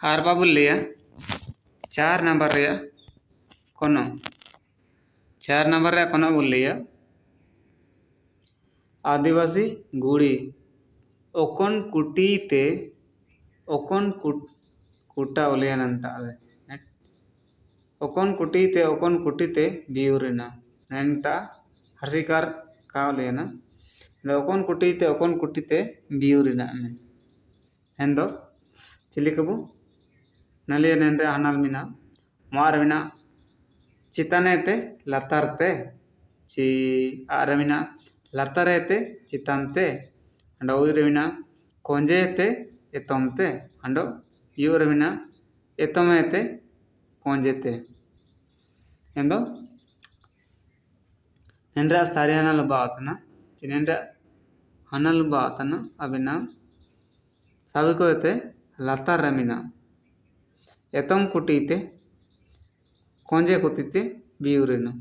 are बाबू लिया 4 number रे कोनो 4 नंबर रे कोनो बोल लिया आदिवासी गुड़ी ओकन कुटीते ओकन कुटा ओलियनंता ओकन कुटीते बियूरिना नेंता हर्षिकार का ओलियना ओकन कुटीते बियूरिना में हेंदो चिलिकबू नलिया नेंरे हनाल मिना मार मिना चितानेते लतारते ची आरे मिना लतारेते चितानते अंडो उयरे मिना कोंजेते एतोमते अंडो यूरे मिना एतोमेते कोंजेते एंदो नेंरे सारी हनाल बातना चिनेंरे हनाल बातना अबिना साबिकोते लतार मिना एतम कुटीते कोंजे कुतीते बियूरिनो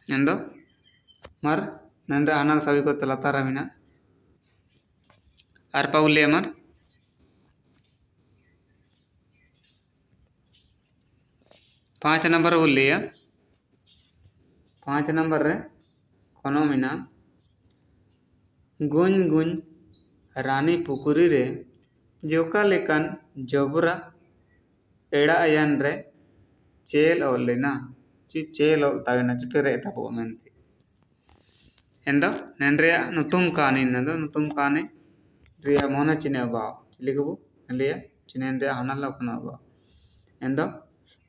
एंदो मर नेंरे हनाल साबिकोते लतार मिना आर पाउले मर 5 नंबर बोलिया 5 नंबर रे कोनो मिना गुन गुन रानी पुकुरी रे जोका लेकान जबरा एड़ा अयन रे चेल ओलेना ची चेल तावेना चिपेरे तपो मेंती एंदो नेंरे नुतुम कानी नदो नुतुम कानी रिया मोना चिने बा चिलिकबू नलिया चिनेंरे हनाल कनो बा एंदो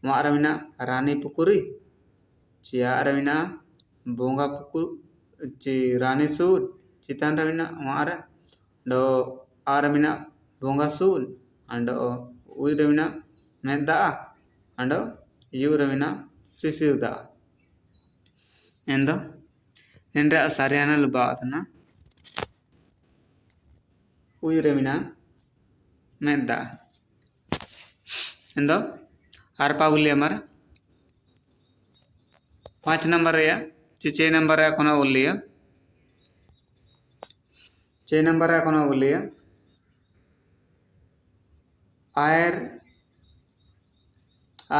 मारमिना रानी पुकुरी चिया रमिना बोंगा पुकुर ची रानी सूर चितान रमिना मारे दो आरमिना बोंगा सूर अंडो उई रमिना मेदा अंडो यू रमिना सिसिदा एंदो नेंरे सारियाना लुबातना उई रमिना मेदा एंदो आर पाउलिया मर 5 नंबर रे चे नंबर रे कोनो बोलिया 6 नंबर रे कोनो बोलिया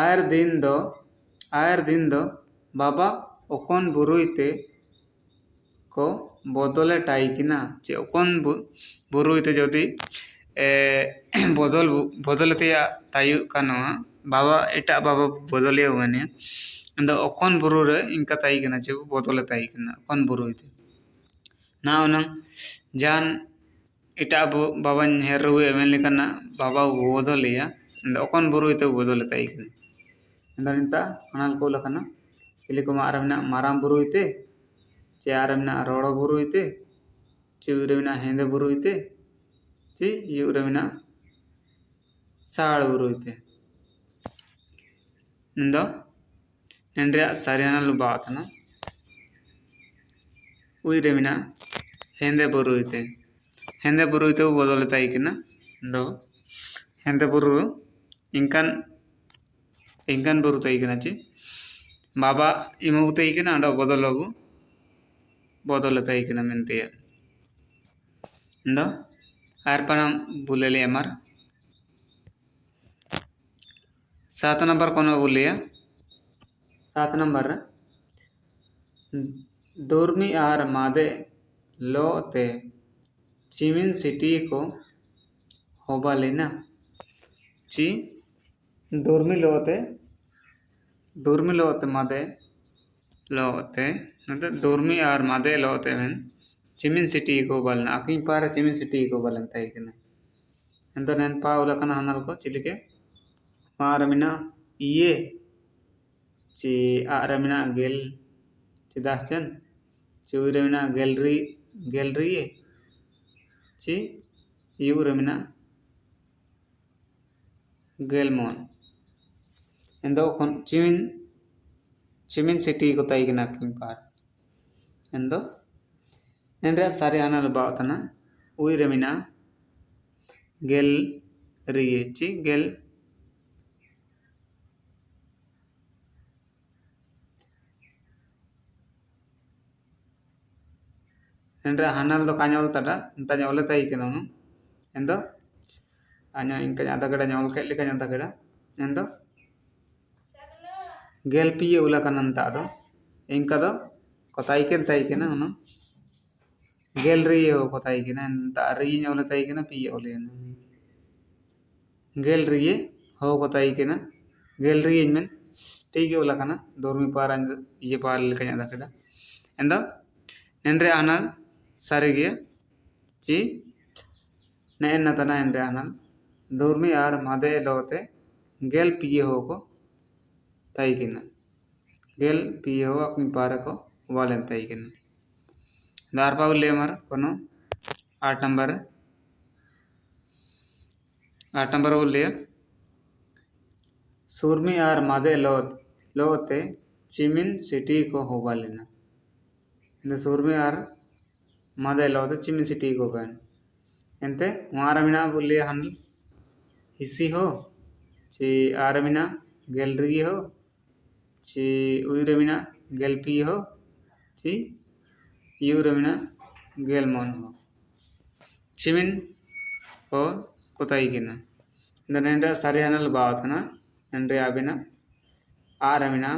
आयर दिन दो बाबा ओकन बुरुइते को बदले टाइकिना चे ओकन बुरुइते जदि बदलते तायु कानोआ बाबा एटा बाबा बदलिया हुआने अंदो ओकन बुरु रे इनका ताइकिना चे बदले ताइकिना ओकन बुरुइते ना उनंग जान एटा बाबा हेर हुए एमन लेकना बाबा बदलिया अंदो ओकन बुरुइते बदले ताइकिना अंदो निंता हनाल को लकना इलिको मारमना माराम बुरुइते चे आरमना रोड़ो बुरुइते चे उरमना हेंदे बुरुइते चे युरमना साड़ बुरुइते इंदो नेंरे सारियाना लुबातना उयरेमिना हेंदे बुरुइते बदले ताइकिना इंदो हेंदे बुरु इंकन बुरु ताइकिना चे बाबा इमु ताइकिना अंडो बदले ताइकिना मेंते इंदो आरपना बुलेले अमर 7 नंबर कोनो बोलिया 7 नंबर दुर्मी आर मादे लोते चिमिन सिटी को होबा लेना ची दुर्मी लोते मादे लोते नंतर दुर्मी आर मादे लोते में चिमिन सिटी को बलना आकिं पारे चिमिन सिटी को बलन ताइकिना अंदर नेन पाउला कना हनाल को चिलिके मारमिना ये ची आरमिना गेल चिदाचन चूरमिना गैलरी ची यूरमिना गेलमोन एंदो कोन चिमिन सिटी को ताइकिना किं पार एंदो नेंरे सारे हनाल बातना उयरमिना गैलरी ची गेल नेंरे हनाल दो काñol तड़ा इंता ñole ताइकिना एंदो Anya ingka ada kada nyol ke lika nyata kada endo gel piye ula kananta do ingka do kotai ken tai kena ono gel riye ho kotai kena enta riye nyol tai kena piye ole gel riye ho kotai kena gel riye men tige ula kana dormi paran iye par lika nyata kada endo nendre anal sarige ci neen natana nendre anal dormi ar made lote gel piye ho ko tai kena gel piye ho akmi pare ko walen tai kena dar pa ulle mar kono 8 number उल्ले सुरमी are मादे लोते चिमिन city को होबा लेना इंद सुरमी are मादे लोते चिमिन सिटी को बन एंते मारमिना बुल्ले हन हिसी हो ची आरमिना गैलरी हो ची उइरमिना गैलपी हो ची यूरमिना गैलमोन हो चिमिन हो कोताई किना इंद नेंडा सारे हनल बावतना नंरे आबिना आरमिना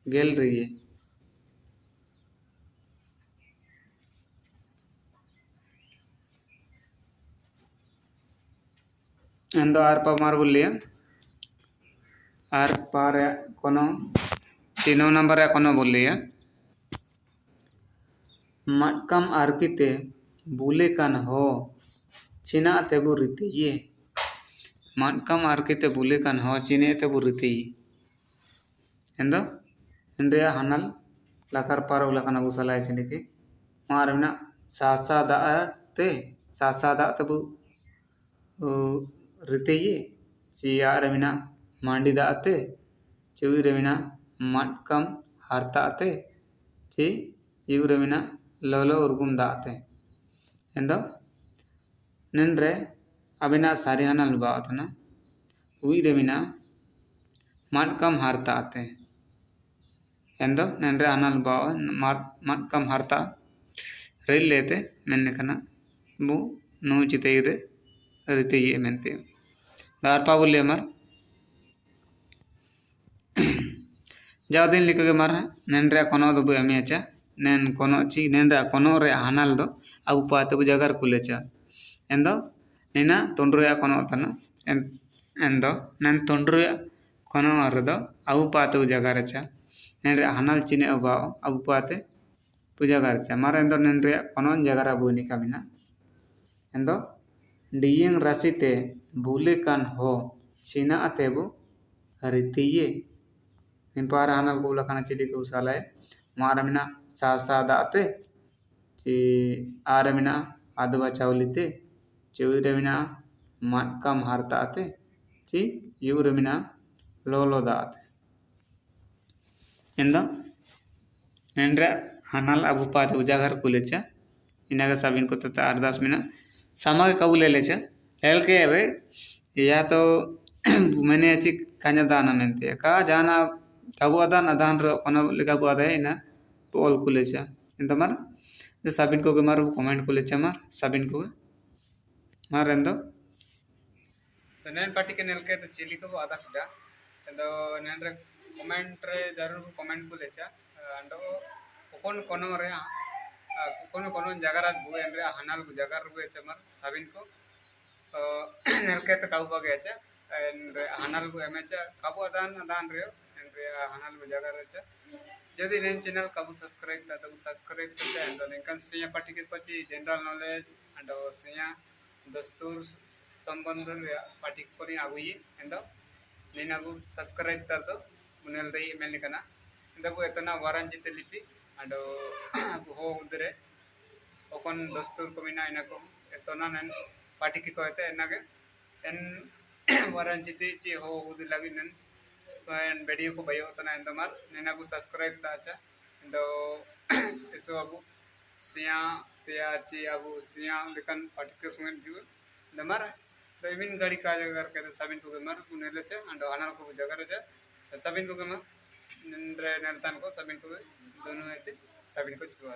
गैलरी एंदो आर पा मार बुल्लिया आर पार कोनो 9 नंबर कोनो बुल्लिया मटकम आरकिते बुले कान हो चिना तेबु रितिये मटकम आरकिते बुले कान हो चिने तेबु रितिये एंदो इंद्रिया हनल लातार पार उला काना बुसलाय चिनिके मारमिना सासा दा तेबु रितिये ची आरमिना मांडी दाते चुई रेमिना मटकम हारताते ची यूरेमिना लोलो उर्गुम दाते एंदो नंरे अबिना सारी हनल बावतना उई रेमिना मटकम हारताते एंदो नंरे हनल बाव मटकम हारता रेल लेते मैंने कना बु नो चितेरे रितिये मेंते दार पावुले मर जाव दिन लिखके मर नंरे कोनो दो एमियाचा नेन कोनो ची नंरे कोनो रे हनल दो अबु पाते बु जगर कुलेचा एंदो निना तोंड्रुया कोनो तना एंदो नन तोंड्रुया कोनो अरदो अबु पाते बु जगरचा नंरे हनल चिने अबाव अबु पाते बु जगरचा मार एंदो नंरे कोनो जगरा बुनी कामिना एंदो डियंग राशिते बुले कान हो चिना अतेबु रितिये निपार हनल को लखना चिदी को सालाय मारमिना सासा दाते ची आरमिना आदवा चावलिते चिविरमिना मटकम हारताते ची यूरमिना लोलो दाते एंदो नंद्रा हनल अबु पाते उजागर कुलेचा इनागा साबिन को तता अरदास मिना समागे कबूले लेचा लेलके अबे या तो मैंने अच्छी कान्या दाना मेंते का जाना कबू अदान रो कोनो लेका बु आदा इना पोल कुलेचा इंत मार साबिन को मार कमेंट कुलेचा मार साबिन को मार एंदो नेन पार्टी के नेलके तो चिली को आदा सिदा एंदो नेन रे कमेंट रे जरूर कमेंट कुलेचा अंडो कोनो रे कोनो जगह बुए रे हनल बु जगह बुए चमर साबिन को नेलके तो काबू बगे अच्छा एंड हनल बु एमेचा काबू अदान रे एंड हनल बु जगह रेचा जदि नेन चैनल काबू सब्सक्राइब ता तो subscribe Karwa and नेकन Siya party के पची जनरल नॉलेज एंड सिया दस्तूर संबंध पार्टी कोनी आगुई एंड नेन अबु सब्सक्राइब ता तो मुनेल दई मेल कना एंड अबु एतना वारंजित लिपि एंड अबु हो उदरे ओकन दस्तूर को मिना इना को एतना नेन पार्टी की कहते एनागे एन वारंजित ची हो उद लगी नेन एन वीडियो को बयो तना एंद मार नेना को सब्सक्राइब ता अच्छा एंदो इसो अबु सिया तेया ची अबु सिया लेकन पार्टी के समय जो दमार तो इमिन गाड़ी का जगह के साबिन को मार उनेले छ एंड हनल को जगह छ साबिन को मार नंद्रे नेलतान को साबिन को दोनों है साबिन को छुआ